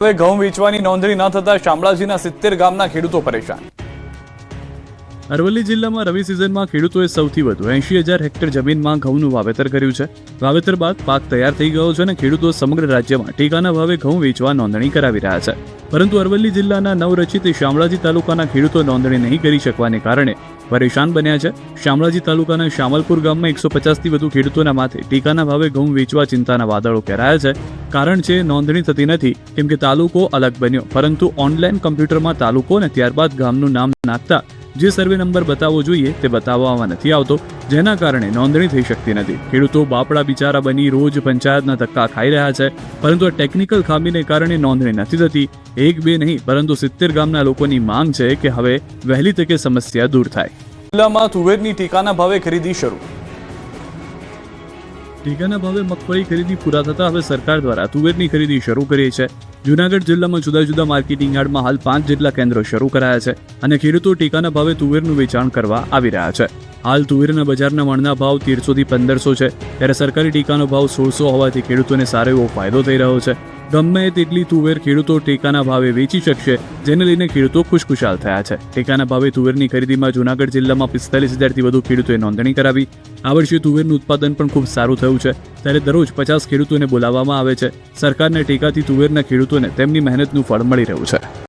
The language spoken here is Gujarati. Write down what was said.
હવે ઘઉં વેચવાની નોંધણી ન થતા શામળાજીના 70 ગામના ખેડૂતો પરેશાન। અરવલ્લી જિલ્લામાં રવિ સિઝનમાં ખેડૂતોએ સૌથી વધુ 80,000 હેક્ટર જમીનમાં ઘઉંનું વાવેતર કર્યું છે। વાવેતર બાદ પાક તૈયાર થઈ ગયો છે અને ખેડૂતો સમગ્ર રાજ્યમાં ટેકાના ભાવે ઘઉં વેચવા નોંધણી કરાવી રહ્યા છે, પરંતુ અરવલ્લી જિલ્લાના નવરચિત શામળાજી તાલુકાના ખેડૂતો નોંધણી નહીં કરી શકવાને કારણે પરેશાન બન્યા છે। શામળાજી તાલુકાના શામલપુર ગામમાં 150થી વધુ ખેડૂતોના માથે ટેકાના ભાવે ઘઉં વેચવા ચિંતાના વાદળો ઘેરાયા છે। કારણ છે નોંધણી થતી નથી, કેમ કે તાલુકો અલગ બન્યો, પરંતુ ઓનલાઈન કમ્પ્યુટરમાં તાલુકો અને ત્યારબાદ ગામનું નામ નાખતા જે સર્વે નંબર બતાવવો જોઈએ તે બતાવવામાં નથી આવતો, જેના કારણે નોંધણી થઈ શકતી નથી। ખેડૂતો બાપડા બિચારા બની રોજ પંચાયતના ધક્કા ખાઈ રહ્યા છે, પરંતુ આ ટેકનિકલ ખામીને કારણે નોંધણી નથી થતી। એક બે નહીં, પરંતુ 70 ગામના લોકોની માંગ છે કે હવે વહેલી તકે સમસ્યા દૂર થાય। જિલ્લામાં તુવેરની ટેકાના ભાવે ખરીદી શરૂ। ટેકાના ભાવે મગફળી ખરીદી પૂરા થતા હવે સરકાર દ્વારા તુવેરની ખરીદી શરૂ કરી છે। જૂનાગઢ જિલ્લામાં જુદા જુદા માર્કેટિંગ યાર્ડમાં હાલ 5 જેટલા કેન્દ્રો શરૂ કરાયા છે અને ખેડૂતો ટેકાના ભાવે તુવેરનું વેચાણ કરવા આવી રહ્યા છે। હાલ તુવેરના બજારના મણના ભાવ 1300 થી 1500 છે, ત્યારે સરકારી ટેકાનો ભાવ 1600 હોવાથી ખેડૂતોને સારો એવો ફાયદો થઈ રહ્યો છે। ગમે તેટલી તુવેર ખેડૂતો ટેકાના ભાવે વેચી શકશે, જેને લઈને ખેડૂતો ખુશખુશાલ થયા છે। ટેકાના ભાવે તુવેરની ખરીદીમાં જૂનાગઢ જિલ્લામાં 45,000થી વધુ ખેડૂતોએ નોંધણી કરાવી। આ વર્ષે તુવેરનું ઉત્પાદન પણ ખૂબ સારું થયું છે, ત્યારે દરરોજ 50 ખેડૂતોને બોલાવવામાં આવે છે। સરકારના ટેકાથી તુવેરના ખેડૂતોને તેમની મહેનતનું ફળ મળી રહ્યું છે।